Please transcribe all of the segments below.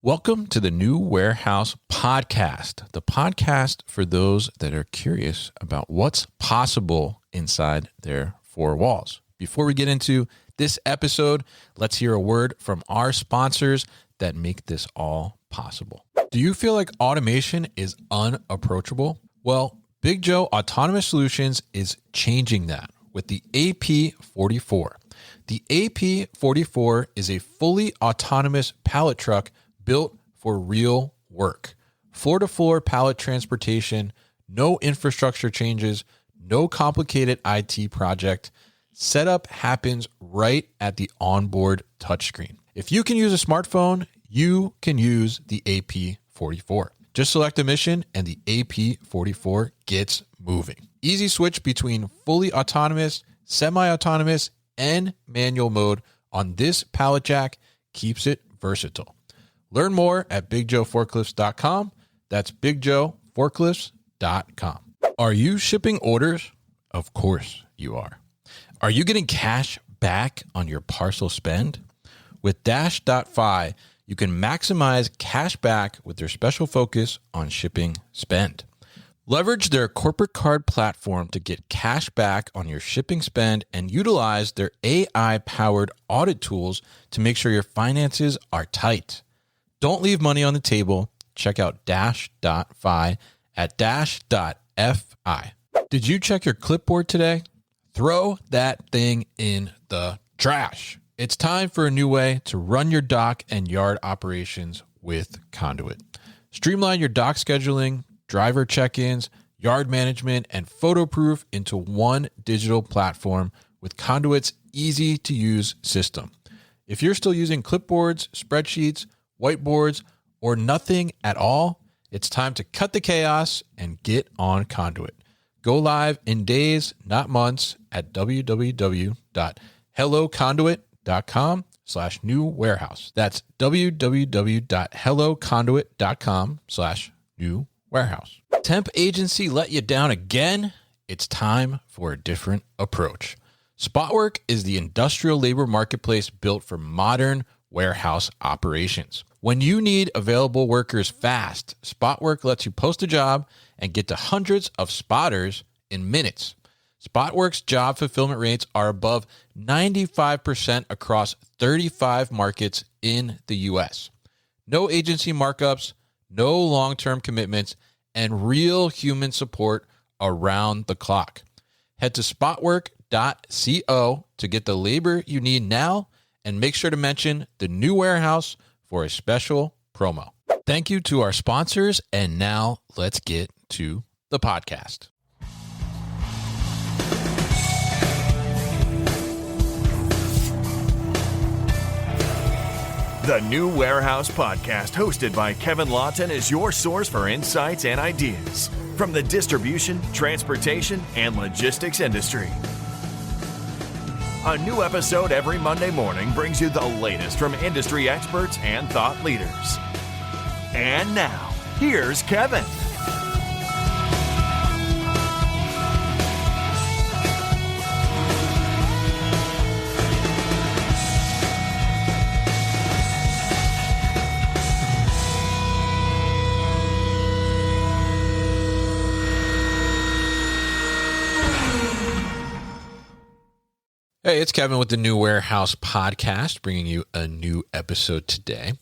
Welcome to the New Warehouse Podcast, the podcast for those that are curious about what's possible inside their four walls. Before we get into this episode, let's hear a word from our sponsors that make this all possible. Do you feel like automation is unapproachable? Well, Big Joe Autonomous Solutions is changing that with the AP44. The AP44 is a fully autonomous pallet truck built for real work. Floor-to-floor pallet transportation, no infrastructure changes, no complicated IT project. Setup happens right at the onboard touchscreen. If you can use a smartphone, you can use the AP44. Just select a mission and the AP44 gets moving. Easy switch between fully autonomous, semi-autonomous, and manual mode on this pallet jack keeps it versatile. Learn more at BigJoeForklifts.com. That's BigJoeForklifts.com. Are you shipping orders? Of course you are. Are you getting cash back on your parcel spend? With Dash.fi, you can maximize cash back with their special focus on shipping spend. Leverage their corporate card platform to get cash back on your shipping spend and utilize their AI-powered audit tools to make sure your finances are tight. Don't leave money on the table. Check out Dash.fi at Dash.fi. Did you check your clipboard today? Throw that thing in the trash. It's time for a new way to run your dock and yard operations with Conduit. Streamline your dock scheduling, driver check-ins, yard management, and photo proof into one digital platform with Conduit's easy-to-use system. If you're still using clipboards, spreadsheets, whiteboards, or nothing at all, it's time to cut the chaos and get on Conduit. Go live in days, not months, at www.helloconduit.com/new warehouse. That's www.helloconduit.com/new warehouse. Temp agency let you down again? It's time for a different approach. Spotwork is the industrial labor marketplace built for modern warehouse operations. When you need available workers fast, Spotwork lets you post a job and get to hundreds of spotters in minutes. Spotwork's job fulfillment rates are above 95% across 35 markets in the U.S. No agency markups, no long-term commitments, and real human support around the clock. Head to spotwork.co to get the labor you need now, and make sure to mention the New Warehouse for a special promo. Thank you to our sponsors, and now let's get to the podcast. The New Warehouse Podcast, hosted by Kevin Lawton, is your source for insights and ideas from the distribution, transportation, and logistics industry. A new episode every Monday morning brings you the latest from industry experts and thought leaders. And now, here's Kevin. Hey, it's Kevin with the New Warehouse Podcast, bringing you a new episode today.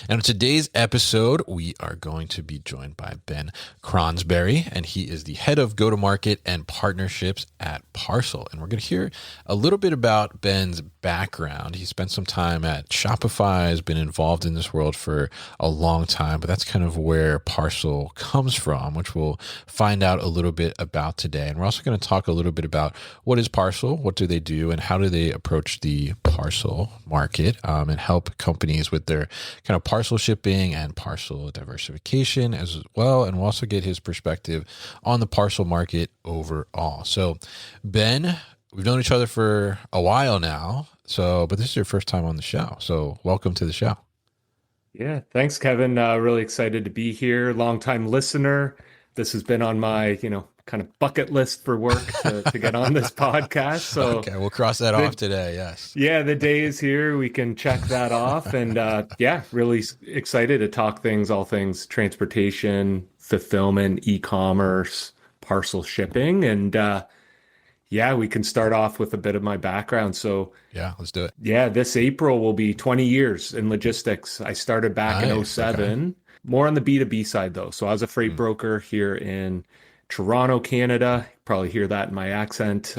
And on today's episode, we are going to be joined by Ben Cronsberry, and he is the head of go-to-market and partnerships at Parcel. And we're going to hear a little bit about Ben's background. He spent some time at Shopify, has been involved in this world for a long time, but that's kind of where Parcel comes from, which we'll find out a little bit about today. And we're also going to talk a little bit about what is Parcel, what do they do, and how do they approach the parcel market and help companies with their kind of parcel shipping and parcel diversification as well. And we'll also get his perspective on the parcel market overall. So Ben, we've known each other for a while now, but this is your first time on the show. So welcome to the show. Yeah, thanks, Kevin. Really excited to be here. Longtime listener. This has been on my, kind of bucket list for work to get on this podcast. So Okay, we'll cross that off today. Yes. yeah, the day is here. We can check that off. And yeah, really excited to talk all things transportation, fulfillment, e-commerce, parcel shipping. And yeah, we can start off with a bit of my background. So Yeah, let's do it. yeah, this April will be 20 years in logistics. I started back in Nice. '07, Okay. more on the B2B side though. So I was a freight broker here in Toronto, Canada. You probably hear that in my accent.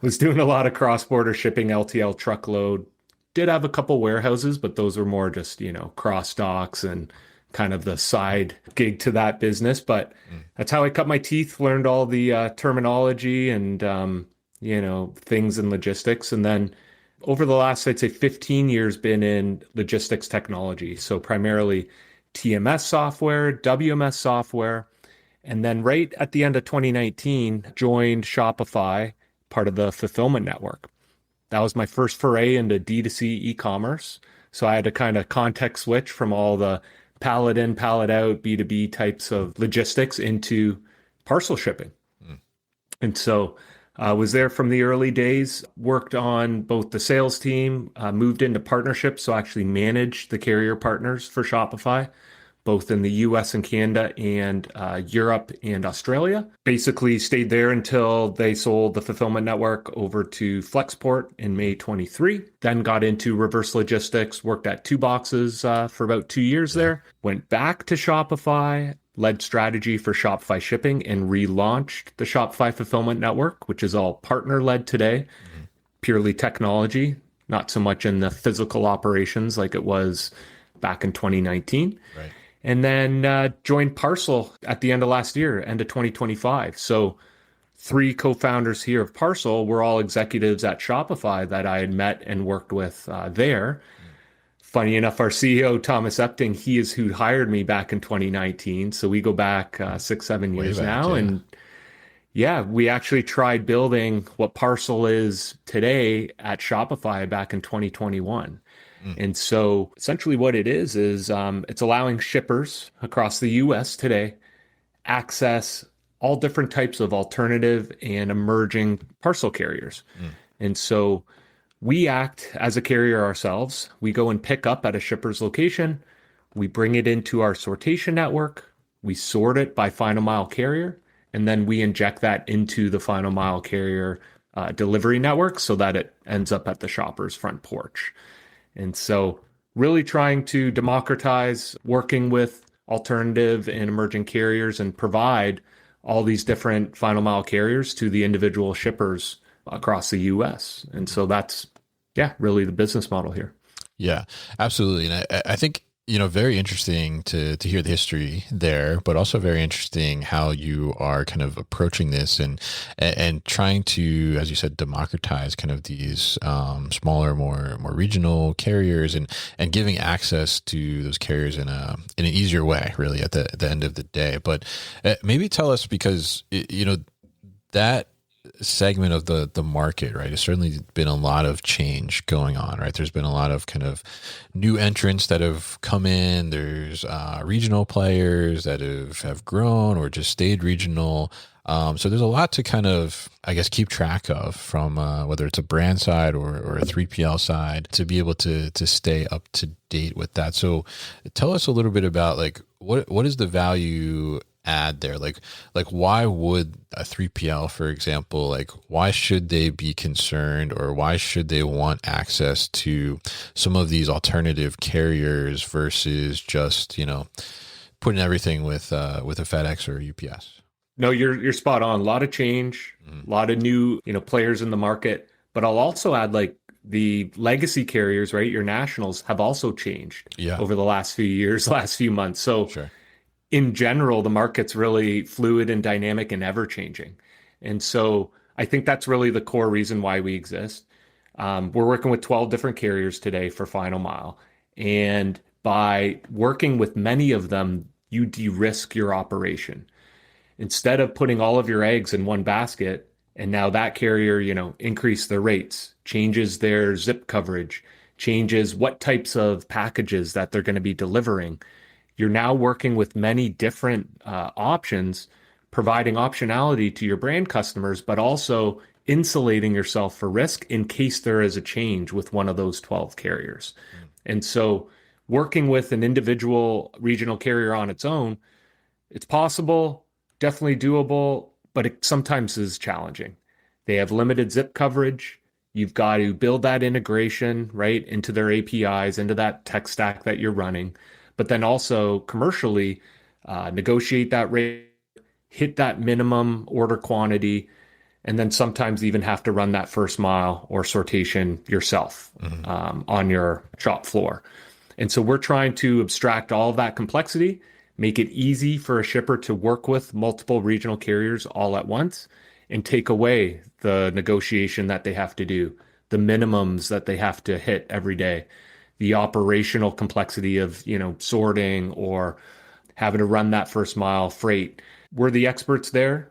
Was doing a lot of cross-border shipping, LTL truckload. Did have a couple warehouses, but those were more just, cross docks and kind of the side gig to that business. But that's how I cut my teeth, learned all the terminology and, things in logistics. And then over the last, I'd say 15 years, been in logistics technology. So primarily TMS software, WMS software. And then right at the end of 2019, joined Shopify, part of the fulfillment network. That was my first foray into D2C e-commerce. So I had to kind of context switch from all the pallet in, pallet out, B2B types of logistics into parcel shipping. And so I was there from the early days, worked on both the sales team, moved into partnerships, so actually managed the carrier partners for Shopify, both in the US and Canada and Europe and Australia. Basically stayed there until they sold the fulfillment network over to Flexport in May 23. Then got into reverse logistics, worked at Two Boxes for about 2 years there. Went back to Shopify, led strategy for Shopify shipping and relaunched the Shopify fulfillment network, which is all partner-led today, purely technology, not so much in the physical operations like it was back in 2019. Right. And then joined Parcel at the end of last year, end of 2025. So 3 co-founders here of Parcel were all executives at Shopify that I had met and worked with there. Funny enough, our CEO, Thomas Epting, he is who hired me back in 2019. So we go back 6-7 years now. Yeah. And yeah, we actually tried building what Parcel is today at Shopify back in 2021. And so essentially what it is it's allowing shippers across the US today access all different types of alternative and emerging parcel carriers. And so we act as a carrier ourselves. We go and pick up at a shipper's location. We bring it into our sortation network. We sort it by final mile carrier. And then we inject that into the final mile carrier delivery network so that it ends up at the shopper's front porch. And so really trying to democratize working with alternative and emerging carriers and provide all these different final mile carriers to the individual shippers across the US. And so that's, yeah, really the business model here. Yeah, absolutely. And I think, very interesting to hear the history there, but also very interesting how you are kind of approaching this and trying to, as you said, democratize kind of these smaller, more regional carriers and giving access to those carriers in an easier way, really, at the end of the day. But maybe tell us, because that segment of the market, right? There's certainly been a lot of change going on, right? There's been a lot of kind of new entrants that have come in. There's regional players that have grown or just stayed regional. So there's a lot to kind of, I guess, keep track of from whether it's a brand side or a 3PL side to be able to stay up to date with that. So tell us a little bit about like what is the value add there? Like why would a 3PL, for example, like why should they be concerned or why should they want access to some of these alternative carriers versus just, putting everything with a FedEx or UPS? No, you're spot on. A lot of change, a lot of new, players in the market. But I'll also add like the legacy carriers, right? Your nationals have also changed over the last few years, last few months. So Sure. In general, the market's really fluid and dynamic and ever changing. And so I think that's really the core reason why we exist. We're working with 12 different carriers today for final mile. And by working with many of them, you de-risk your operation. Instead of putting all of your eggs in one basket, and now that carrier, increase their rates, changes their zip coverage, changes what types of packages that they're going to be delivering. You're now working with many different options, providing optionality to your brand customers, but also insulating yourself for risk in case there is a change with one of those 12 carriers. And so working with an individual regional carrier on its own, it's possible, definitely doable, but it sometimes is challenging. They have limited zip coverage. You've got to build that integration, right, into their APIs, into that tech stack that you're running, but then also commercially negotiate that rate, hit that minimum order quantity, and then sometimes even have to run that first mile or sortation yourself on your shop floor. And so we're trying to abstract all of that complexity, make it easy for a shipper to work with multiple regional carriers all at once, and take away the negotiation that they have to do, the minimums that they have to hit every day, the operational complexity of, sorting or having to run that first mile freight. We're the experts there.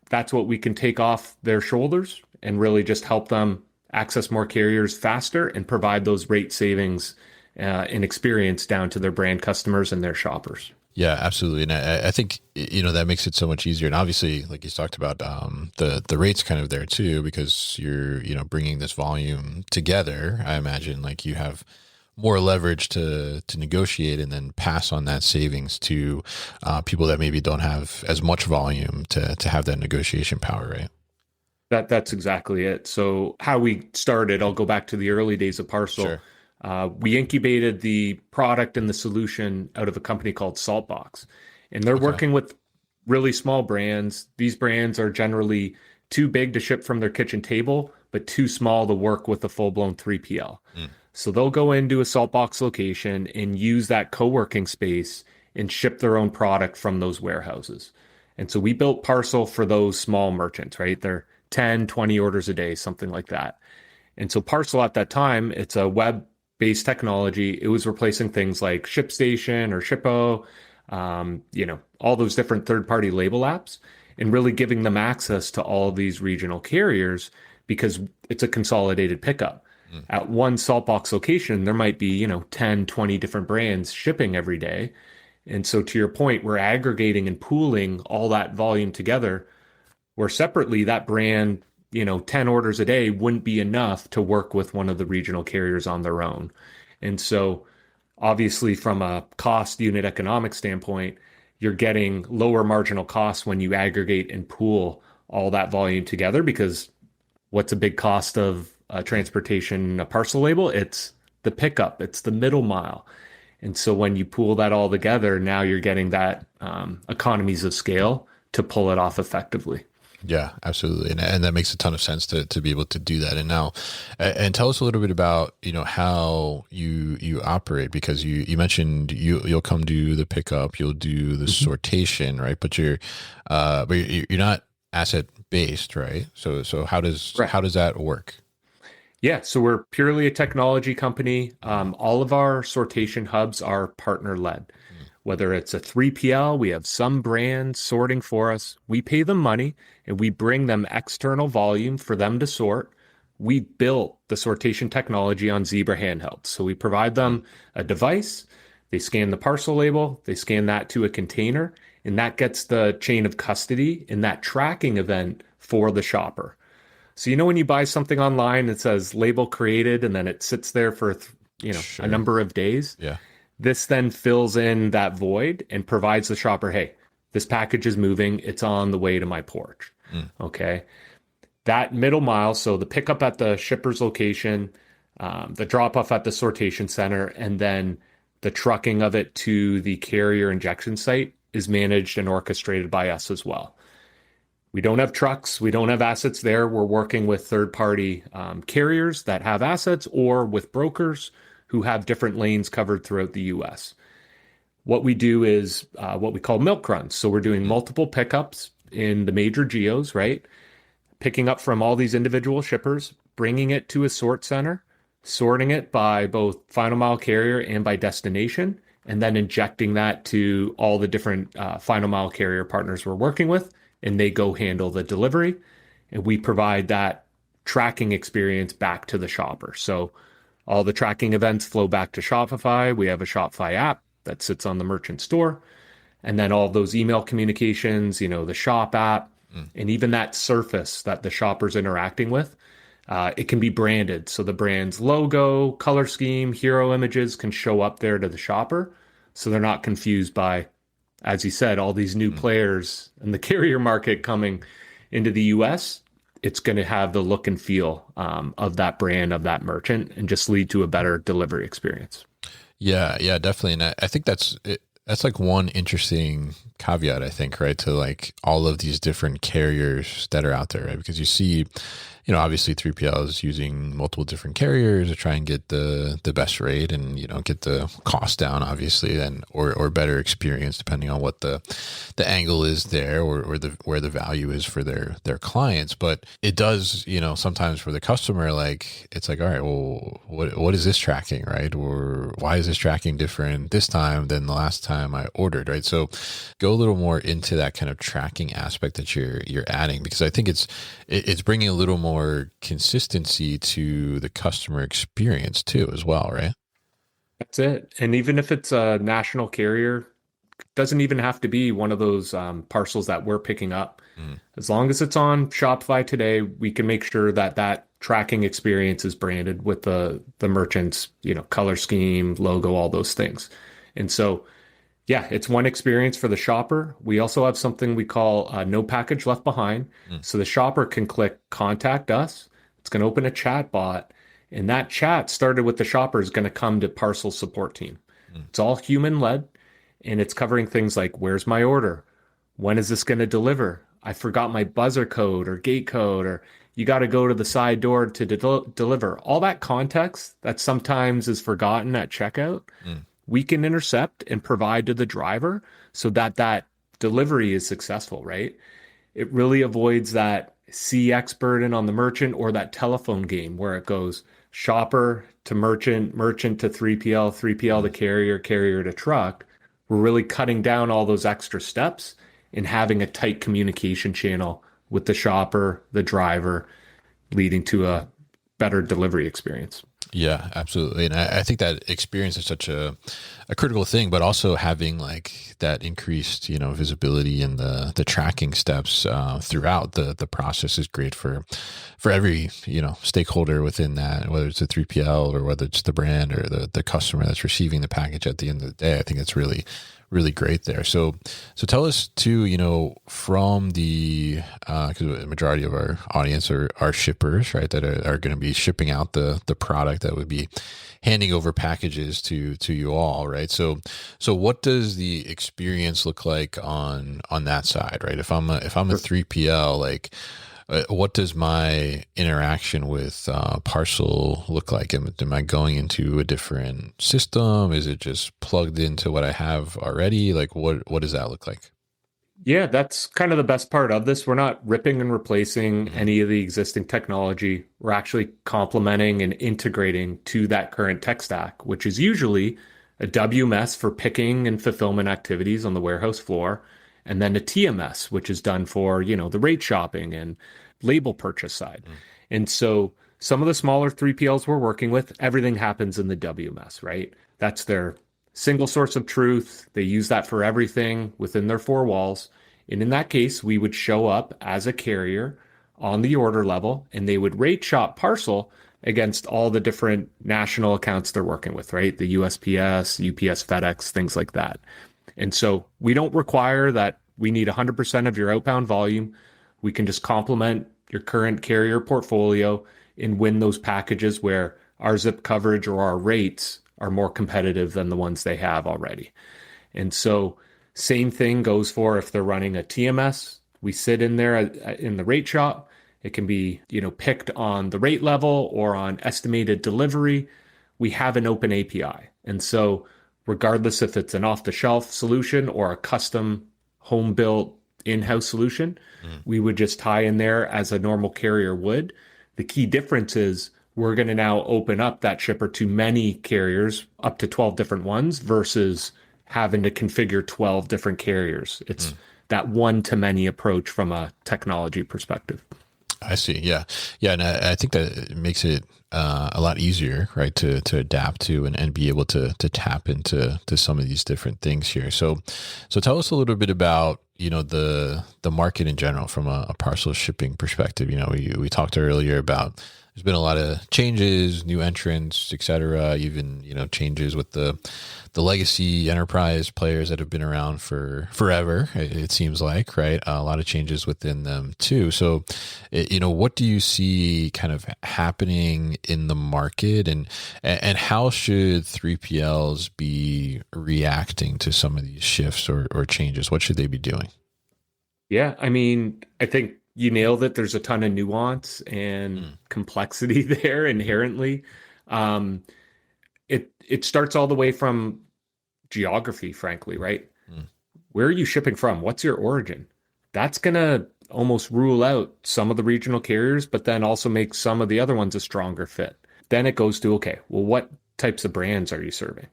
That's what we can take off their shoulders and really just help them access more carriers faster and provide those rate savings and experience down to their brand customers and their shoppers. Yeah, absolutely. And I think, that makes it so much easier. And obviously, like you talked about, the rates kind of there too, because you're, bringing this volume together. I imagine like you have more leverage to negotiate and then pass on that savings to people that maybe don't have as much volume to have that negotiation power, right? That's exactly it. So how we started, I'll go back to the early days of Parcel. Sure. We incubated the product and the solution out of a company called Saltbox, and they're working with really small brands. These brands are generally too big to ship from their kitchen table, but too small to work with a full-blown 3PL. So they'll go into a Saltbox location and use that co-working space and ship their own product from those warehouses. And so we built Parcel for those small merchants, right? They're 10, 20 orders a day, something like that. And so Parcel at that time, it's a web-based technology. It was replacing things like ShipStation or Shippo, all those different third-party label apps, and really giving them access to all of these regional carriers because it's a consolidated pickup. At one Saltbox location, there might be, 10, 20 different brands shipping every day. And so to your point, we're aggregating and pooling all that volume together, where separately that brand, 10 orders a day wouldn't be enough to work with one of the regional carriers on their own. And so obviously from a cost unit economic standpoint, you're getting lower marginal costs when you aggregate and pool all that volume together, because what's a big cost of transportation, a parcel label? It's the pickup, it's the middle mile. And so when you pool that all together, now you're getting that economies of scale to pull it off effectively. Yeah, absolutely. And that makes a ton of sense to be able to do that. And now, and tell us a little bit about, how you operate, because you mentioned you'll come do the pickup, you'll do the sortation, right? But you're not asset based, right? So how does that work? Yeah, so we're purely a technology company. All of our sortation hubs are partner led. Whether it's a 3PL, we have some brands sorting for us. We pay them money and we bring them external volume for them to sort. We built the sortation technology on Zebra handhelds. So we provide them a device, they scan the parcel label, they scan that to a container, and that gets the chain of custody in that tracking event for the shopper. So, when you buy something online, it says label created, and then it sits there for, Sure. a number of days. Yeah. This then fills in that void and provides the shopper, hey, this package is moving. It's on the way to my porch. Okay. That middle mile, so the pickup at the shipper's location, the drop off at the sortation center, and then the trucking of it to the carrier injection site is managed and orchestrated by us as well. We don't have trucks. We don't have assets there. We're working with third-party carriers that have assets, or with brokers who have different lanes covered throughout the U.S. What we do is what we call milk runs. So we're doing multiple pickups in the major geos, right? Picking up from all these individual shippers, bringing it to a sort center, sorting it by both final mile carrier and by destination, and then injecting that to all the different final mile carrier partners we're working with, and they go handle the delivery, and we provide that tracking experience back to the shopper. So all the tracking events flow back to Shopify. We have a Shopify app that sits on the merchant store. And then all those email communications, the shop app, and even that surface that the shopper's interacting with, it can be branded. So the brand's logo, color scheme, hero images can show up there to the shopper. So they're not confused by, as you said, all these new players in the carrier market coming into the US. It's going to have the look and feel of that brand, of that merchant, and just lead to a better delivery experience. Yeah, definitely. And I think that's like one interesting caveat, I think, right, to like all of these different carriers that are out there, right? Because you see, obviously 3PL is using multiple different carriers to try and get the best rate and, get the cost down, obviously, and or better experience depending on what the angle is there or where the value is for their clients. But it does, sometimes for the customer, like it's like, all right, well, what is this tracking, right? Or why is this tracking different this time than the last time I ordered, right? So go a little more into that kind of tracking aspect that you're adding, because I think it's bringing a little more consistency to the customer experience too, as well, right? That's it. And even if it's a national carrier, doesn't even have to be one of those parcels that we're picking up. As long as it's on Shopify today, we can make sure that tracking experience is branded with the merchant's, color scheme, logo, all those things. And so, yeah, it's one experience for the shopper. We also have something we call no package left behind. So the shopper can click contact us. It's going to open a chat bot. And that chat started with the shopper is going to come to Parcel support team. It's all human led. And it's covering things like, where's my order? When is this going to deliver? I forgot my buzzer code or gate code, or you got to go to the side door to deliver. All that context that sometimes is forgotten at checkout, we can intercept and provide to the driver so that delivery is successful, right? It really avoids that CX burden on the merchant or that telephone game where it goes shopper to merchant, merchant to 3PL, 3PL to carrier, carrier to truck. We're really cutting down all those extra steps and having a tight communication channel with the shopper, the driver, leading to a better delivery experience. Yeah, absolutely. And I think that experience is such a critical thing, but also having like that increased, visibility and the tracking steps throughout the process is great for every, stakeholder within that, whether it's a 3PL or whether it's the brand or the customer that's receiving the package at the end of the day. I think it's really great there. So tell us too, from the, because the majority of our audience are shippers, right? That are going to be shipping out the product that would be handing over packages to you all, right? So what does the experience look like on that side, right? If I'm a 3PL, like, what does my interaction with Parcel look like? Am I going into a different system? Is it just plugged into what I have already? Like, what does that look like? Yeah, that's kind of the best part of this. We're not ripping and replacing any of the existing technology. We're actually complementing and integrating to that current tech stack, which is usually a WMS for picking and fulfillment activities on the warehouse floor, and then a TMS, which is done for, the rate shopping and label purchase side. And so some of the smaller 3PLs we're working with, everything happens in the WMS, right? That's their single source of truth. They use that for everything within their four walls. And in that case, we would show up as a carrier on the order level, and they would rate shop Parcel against all the different national accounts they're working with, right? The USPS, UPS, FedEx, things like that. And so we don't require that we need 100% of your outbound volume. We can just complement your current carrier portfolio and win those packages where our zip coverage or our rates are more competitive than the ones they have already. And so same thing goes for if they're running a TMS. We sit in there in the rate shop. It can be, picked on the rate level or on estimated delivery. We have an open API. And so regardless if it's an off-the-shelf solution or a custom home-built in-house solution, we would just tie in there as a normal carrier would. The key difference is we're going to now open up that shipper to many carriers, up to 12 different ones, versus having to configure 12 different carriers. It's that one-to-many approach from a technology perspective. I see. Yeah. Yeah. And I think that it makes it a lot easier, right, to adapt to and be able to tap into some of these different things here. So tell us a little bit about, the market in general from a parcel shipping perspective. We talked earlier about there's been a lot of changes, new entrants, et cetera, even, changes with the legacy enterprise players that have been around for forever, it seems like, right? A lot of changes within them too. So, what do you see kind of happening in the market, and how should 3PLs be reacting to some of these shifts or changes? What should they be doing? Yeah, I mean, I think you nailed it. There's a ton of nuance and complexity there inherently. It starts all the way from geography, frankly, right? Where are you shipping from? What's your origin? That's going to almost rule out some of the regional carriers, but then also make some of the other ones a stronger fit. Then it goes to, okay, well, what types of brands are you serving?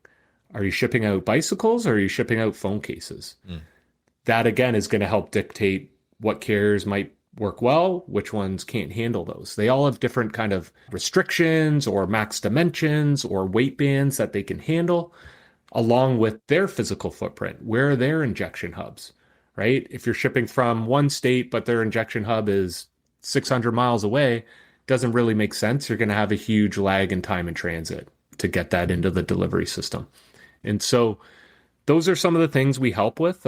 Are you shipping out bicycles or are you shipping out phone cases? That, again, is going to help dictate what carriers might work well, which ones can't handle those. They all have different kind of restrictions or max dimensions or weight bands that they can handle, along with their physical footprint. Where are their injection hubs, right? If you're shipping from one state, but their injection hub is 600 miles away, doesn't really make sense. You're going to have a huge lag in time in transit to get that into the delivery system. And so those are some of the things we help with.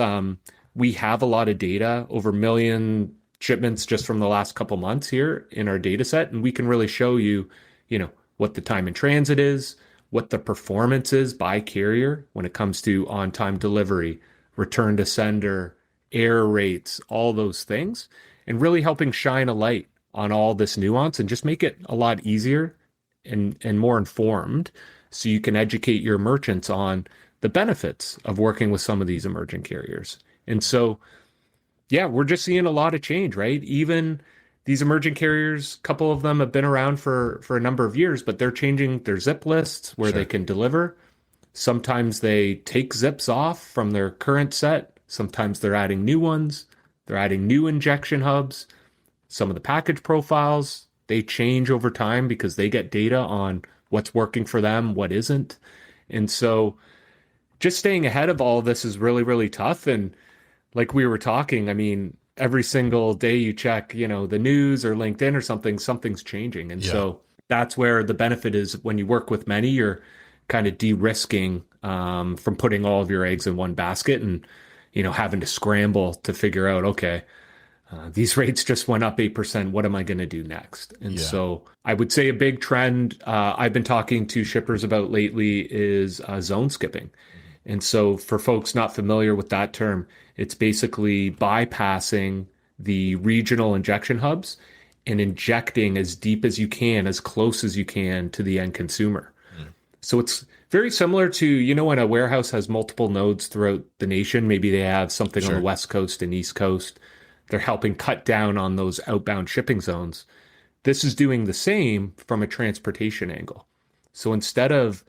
We have a lot of data, over 1 million shipments just from the last couple months here in our data set. And we can really show you, what the time in transit is, what the performance is by carrier when it comes to on-time delivery, return to sender, error rates, all those things, and really helping shine a light on all this nuance and just make it a lot easier and more informed so you can educate your merchants on the benefits of working with some of these emerging carriers. And so, yeah, we're just seeing a lot of change, right? Even these emerging carriers, a couple of them have been around for a number of years, but they're changing their zip lists where they can deliver. Sometimes they take zips off from their current set. Sometimes they're adding new ones. They're adding new injection hubs. Some of the package profiles, they change over time because they get data on what's working for them, what isn't. And so just staying ahead of all of this is really, really tough. And like we were talking, I mean, every single day you check, the news or LinkedIn or something's changing. And so that's where the benefit is when you work with many, you're kind of de-risking from putting all of your eggs in one basket and, having to scramble to figure out, okay, these rates just went up 8%. What am I going to do next? And so I would say a big trend I've been talking to shippers about lately is zone skipping. And so for folks not familiar with that term, it's basically bypassing the regional injection hubs and injecting as deep as you can, as close as you can to the end consumer. So it's very similar to, when a warehouse has multiple nodes throughout the nation, maybe they have something on the West Coast and East Coast. They're helping cut down on those outbound shipping zones. This is doing the same from a transportation angle. So instead of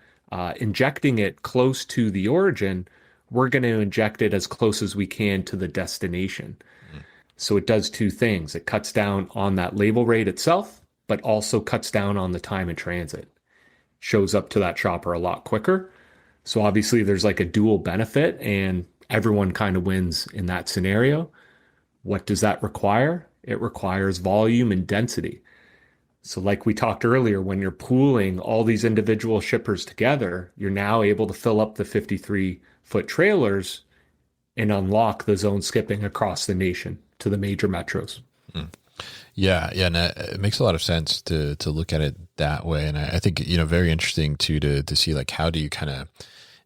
injecting it close to the origin, we're going to inject it as close as we can to the destination. So it does two things. It cuts down on that label rate itself, but also cuts down on the time in transit. Shows up to that shopper a lot quicker. So obviously there's like a dual benefit and everyone kind of wins in that scenario. What does that require? It requires volume and density. So like we talked earlier, when you're pooling all these individual shippers together, you're now able to fill up the 53-foot trailers and unlock the zone skipping across the nation to the major metros. Yeah, and it makes a lot of sense to look at it that way. And I think, very interesting too, to see like, how do you kind of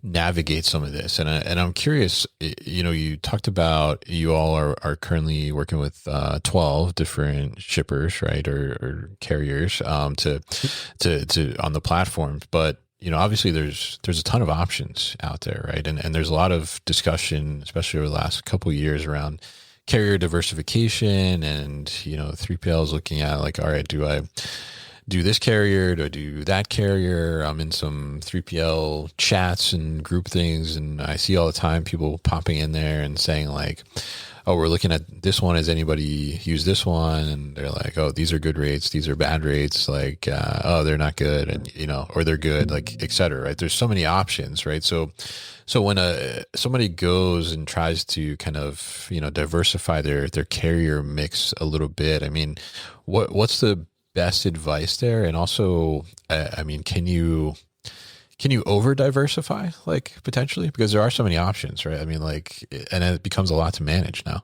navigate some of this? And I'm curious, you talked about you all are currently working with 12 different shippers, right? Or carriers, to on the platforms, but obviously there's a ton of options out there, right? And there's a lot of discussion, especially over the last couple of years, around carrier diversification and 3PLs looking at like, all right, do I do this carrier? Do I do that carrier? I'm in some 3PL chats and group things, and I see all the time people popping in there and saying like, oh, we're looking at this one. Has anybody used this one? And they're like, oh, these are good rates. These are bad rates. Like, oh, they're not good. And, or they're good, like, et cetera, right? There's so many options, right? So when somebody goes and tries to kind of, diversify their carrier mix a little bit, I mean, what's the best advice there? And also, I mean, can you over diversify, like, potentially? Because there are so many options, right? I mean, like, and it becomes a lot to manage now.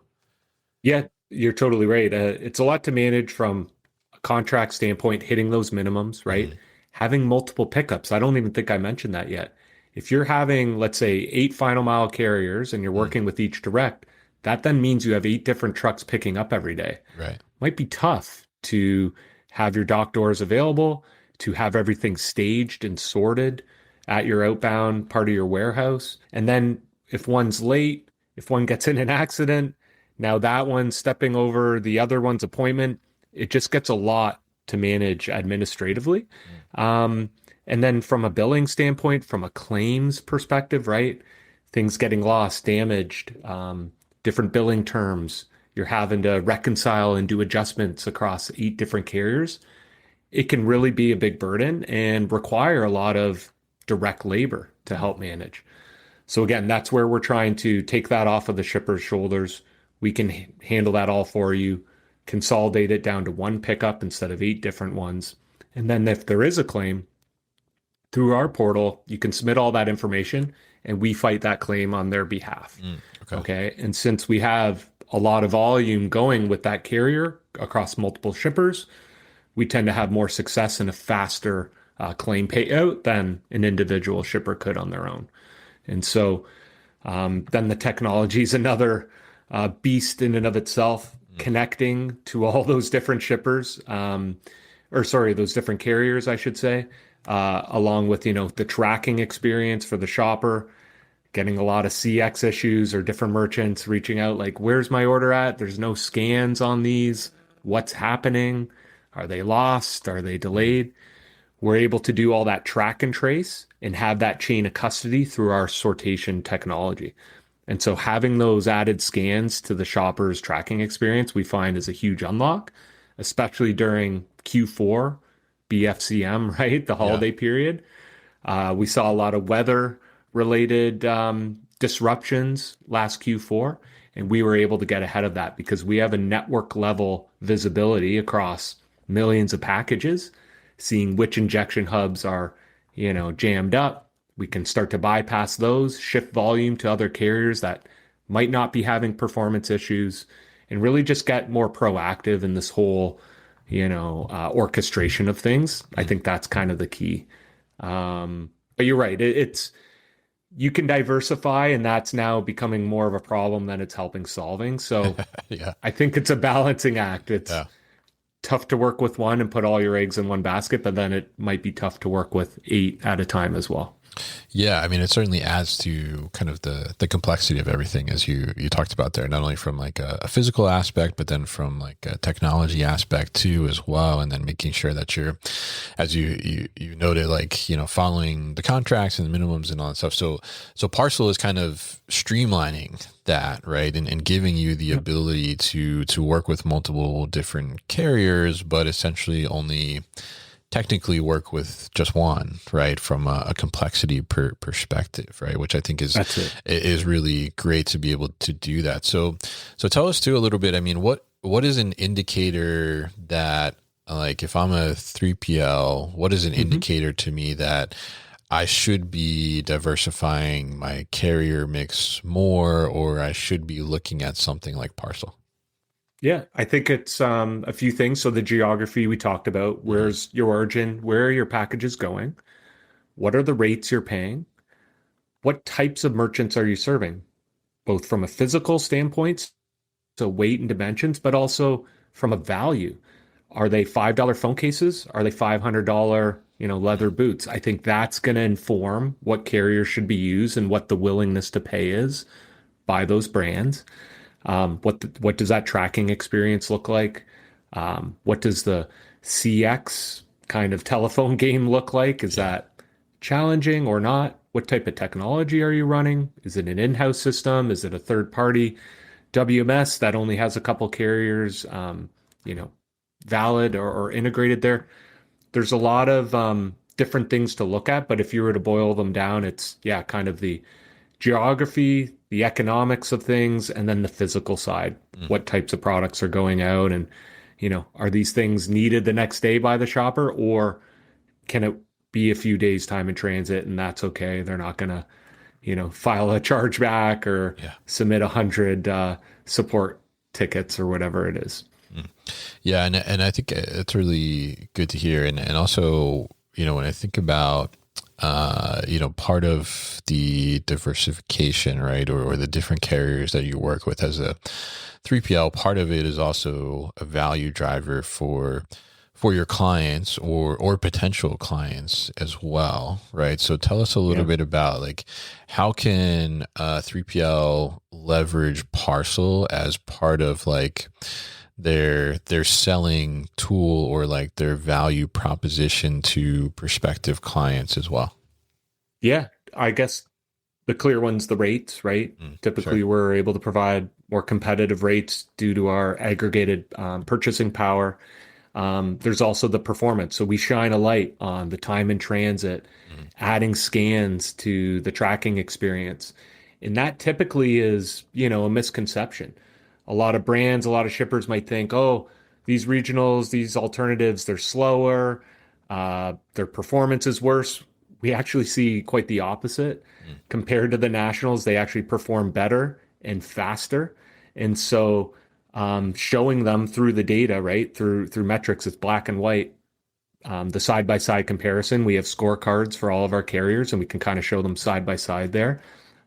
Yeah, you're totally right. It's a lot to manage from a contract standpoint, hitting those minimums, right? Mm-hmm. Having multiple pickups. I don't even think I mentioned that yet. If you're having, let's say, 8 final mile carriers and you're working with each direct, that then means you have 8 different trucks picking up every day. Right. Might be tough to have your dock doors available, to have everything staged and sorted at your outbound part of your warehouse. And then if one's late, if one gets in an accident, now that one's stepping over the other one's appointment. It just gets a lot to manage administratively. And then from a billing standpoint, from a claims perspective, right? Things getting lost, damaged, different billing terms. You're having to reconcile and do adjustments across 8 different carriers. It can really be a big burden and require a lot of direct labor to help manage. So again, that's where we're trying to take that off of the shipper's shoulders. We can handle that all for you, consolidate it down to one pickup instead of 8 different ones. And then if there is a claim, through our portal, you can submit all that information and we fight that claim on their behalf. Okay. And since we have a lot of volume going with that carrier across multiple shippers, we tend to have more success and a faster claim payout than an individual shipper could on their own. And so then the technology is another beast in and of itself, connecting to all those different shippers, those different carriers, I should say, along with, the tracking experience for the shopper, getting a lot of CX issues or different merchants reaching out like, where's my order at? There's no scans on these. What's happening? Are they lost? Are they delayed? We're able to do all that track and trace and have that chain of custody through our sortation technology. And so having those added scans to the shopper's tracking experience, we find is a huge unlock, especially during Q4, BFCM, right? The holiday period. We saw a lot of weather-related disruptions last Q4, and we were able to get ahead of that because we have a network-level visibility across millions of packages, seeing which injection hubs are, jammed up. We can start to bypass those, shift volume to other carriers that might not be having performance issues, and really just get more proactive in this whole, orchestration of things. I think that's kind of the key. But you're right. You can diversify, and that's now becoming more of a problem than it's helping solving. So yeah. I think it's a balancing act. It's tough to work with one and put all your eggs in one basket, but then it might be tough to work with 8 at a time as well. Yeah, I mean, it certainly adds to kind of the complexity of everything, as you talked about there, not only from like a physical aspect, but then from like a technology aspect too as well, and then making sure that you're, as you noted, like, following the contracts and the minimums and all that stuff. So Parcel is kind of streamlining that, right, and giving you the ability to work with multiple different carriers, but essentially only technically work with just one, right, from a complexity perspective, right, which I think is really great to be able to do that. So tell us too a little bit. I mean, what is an indicator that, like, if I'm a 3PL, what is an indicator to me that I should be diversifying my carrier mix more, or I should be looking at something like Parcel? Yeah, I think it's a few things. So the geography we talked about, where's your origin, where are your packages going? What are the rates you're paying? What types of merchants are you serving? Both from a physical standpoint, so weight and dimensions, but also from a value. Are they $5 phone cases? Are they $500, leather boots? I think that's going to inform what carriers should be used and what the willingness to pay is by those brands. What does that tracking experience look like? What does the CX kind of telephone game look like? Is that challenging or not? What type of technology are you running? Is it an in-house system? Is it a third party? WMS that only has a couple carriers, you know, valid or integrated there. There's a lot of different things to look at, but if you were to boil them down, it's kind of the geography, the economics of things, and then the physical side. What types of products are going out, and are these things needed the next day by the shopper, or can it be a few days time in transit and that's okay? They're not gonna, file a chargeback or submit 100 support tickets or whatever it is. Yeah, and I think it's really good to hear, and also when I think about part of the diversification, right, or the different carriers that you work with as a 3PL, part of it is also a value driver for your clients or potential clients as well, right? So tell us a little bit about like how can 3PL leverage Parcel as part of like their selling tool or like their value proposition to prospective clients as well? Yeah, I guess the clear one's the rates, right? Typically, sure. We're able to provide more competitive rates due to our aggregated purchasing power. There's also the performance. So we shine a light on the time in transit, adding scans to the tracking experience. And that typically is, a misconception. A lot of brands, a lot of shippers might think, oh, these regionals, these alternatives, they're slower, their performance is worse. We actually see quite the opposite. Compared to the nationals, they actually perform better and faster. And so showing them through the data, right, through metrics, it's black and white. The side-by-side comparison, we have scorecards for all of our carriers, and we can kind of show them side by side there.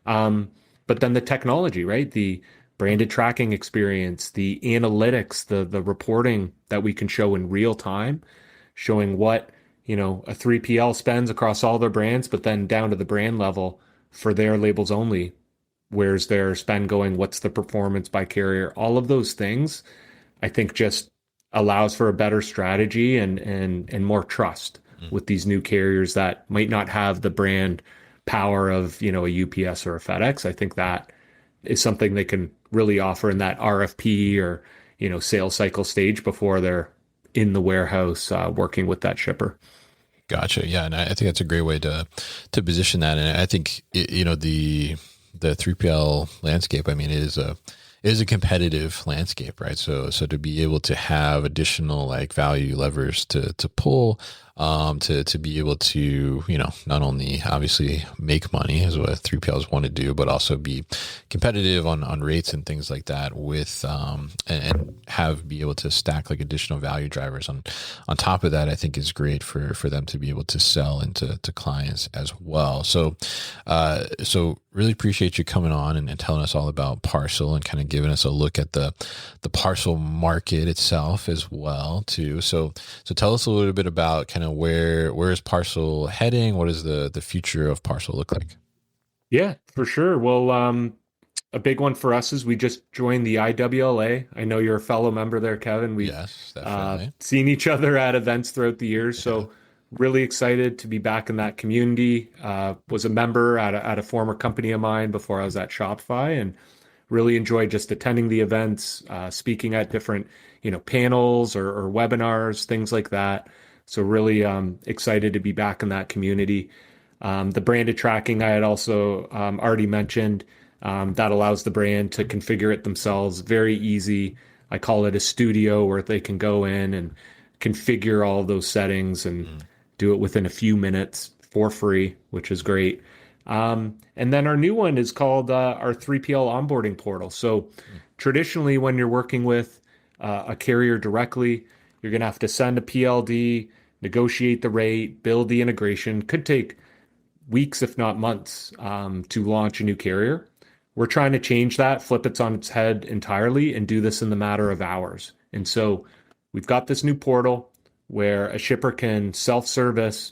But then the technology, right, the branded tracking experience, the analytics, the reporting that we can show in real time, showing what a 3PL spends across all their brands, but then down to the brand level for their labels only. Where's their spend going? What's the performance by carrier? All of those things, I think, just allows for a better strategy and more trust with these new carriers that might not have the brand power of a UPS or a FedEx. I think that is something they can really offer in that RFP or sales cycle stage before they're in the warehouse working with that shipper. Gotcha. Yeah, and I think that's a great way to position that. And I think the 3PL landscape, I mean, it is a competitive landscape, right? So to be able to have additional like value levers to pull, to be able to, not only obviously make money as what 3PLs want to do, but also be competitive on rates and things like that with, and be able to stack like additional value drivers on top of that, I think is great for them to be able to sell into clients as well. So really appreciate you coming on and telling us all about Parcel and kind of giving us a look at the parcel market itself as well too. So tell us a little bit about kind of where is Parcel heading? What does the future of Parcel look like? Yeah, for sure. Well, a big one for us is we just joined the IWLA. I know you're a fellow member there, Kevin. We've seen each other at events throughout the years. So really excited to be back in that community. Was a member at a former company of mine before I was at Shopify, and really enjoyed just attending the events, speaking at different, panels or webinars, things like that. So really excited to be back in that community. The branded tracking I had also already mentioned, that allows the brand to configure it themselves. Very easy. I call it a studio where they can go in and configure all of those settings and do it within a few minutes for free, which is great. And then our new one is called our 3PL onboarding portal. So traditionally, when you're working with a carrier directly, you're going to have to send a PLD, negotiate the rate, build the integration. Could take weeks, if not months, to launch a new carrier. We're trying to change that, flip it on its head entirely, and do this in the matter of hours. And so we've got this new portal where a shipper can self-service,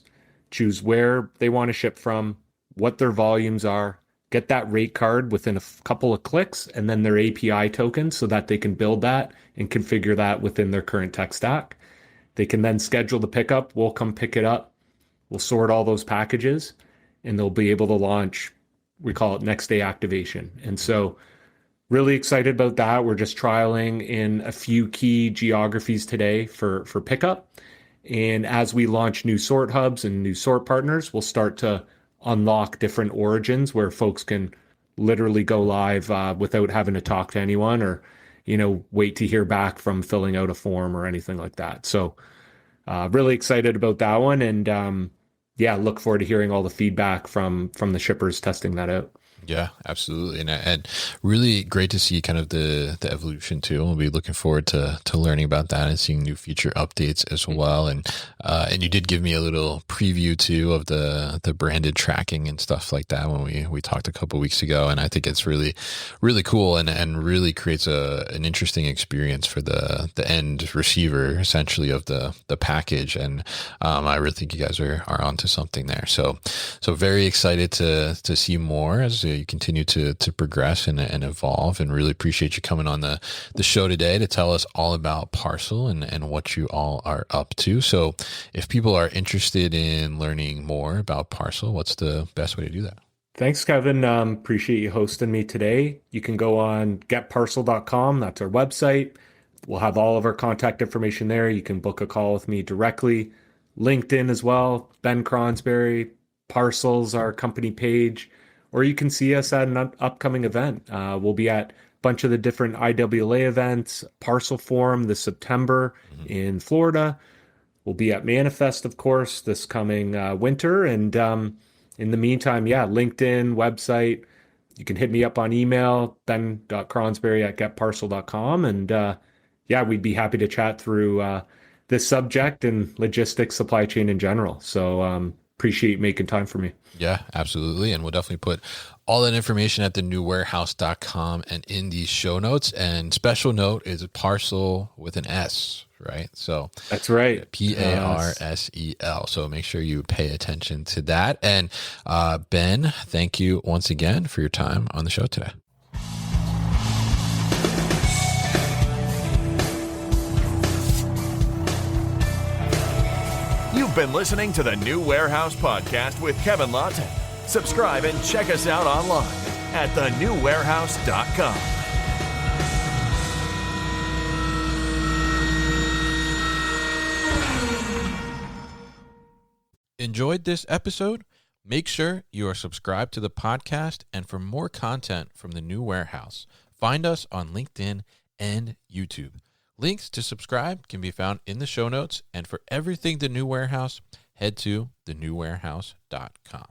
choose where they want to ship from, what their volumes are, get that rate card within a couple of clicks, and then their API token so that they can build that and configure that within their current tech stack. They can then schedule the pickup. We'll come pick it up. We'll sort all those packages, and they'll be able to launch, we call it next day activation. And so Really excited about that. We're just trialing in a few key geographies today for pickup. And as we launch new sort hubs and new sort partners, we'll start to unlock different origins where folks can literally go live without having to talk to anyone or, wait to hear back from filling out a form or anything like that. So really excited about that one. And yeah, look forward to hearing all the feedback from the shippers testing that out. Yeah, absolutely. And really great to see kind of the evolution too. We'll be looking forward to learning about that and seeing new feature updates as well. And you did give me a little preview too of the branded tracking and stuff like that when we talked a couple of weeks ago. And I think it's really, really cool and really creates an interesting experience for the end receiver essentially of the package. And I really think you guys are onto something there. So very excited to see more as you continue to progress and evolve, and really appreciate you coming on the show today to tell us all about Parcel and what you all are up to. So if people are interested in learning more about Parcel, what's the best way to do that? Thanks, Kevin. Appreciate you hosting me today. You can go on getparcel.com. That's our website. We'll have all of our contact information there. You can book a call with me directly. LinkedIn as well. Ben Cronsberry. Parcel's our company page. Or you can see us at an upcoming event. We'll be at a bunch of the different IWLA events, Parcel Forum this September in Florida. We'll be at Manifest, of course, this coming winter. And in the meantime, LinkedIn, website. You can hit me up on email, ben.cronsberry@getparcel.com. And we'd be happy to chat through this subject and logistics, supply chain in general. So appreciate making time for me. Yeah, absolutely. And we'll definitely put all that information at thenewwarehouse.com and in these show notes. And special note is a Parcel with an S, right? So that's right. Parsel. So make sure you pay attention to that. And Ben, thank you once again for your time on the show today. You've been listening to the New Warehouse Podcast with Kevin Lawton. Subscribe and check us out online at thenewwarehouse.com. Enjoyed this episode? Make sure you are subscribed to the podcast, and for more content from the New Warehouse, find us on LinkedIn and YouTube. Links to subscribe can be found in the show notes, and for everything The New Warehouse, head to thenewwarehouse.com.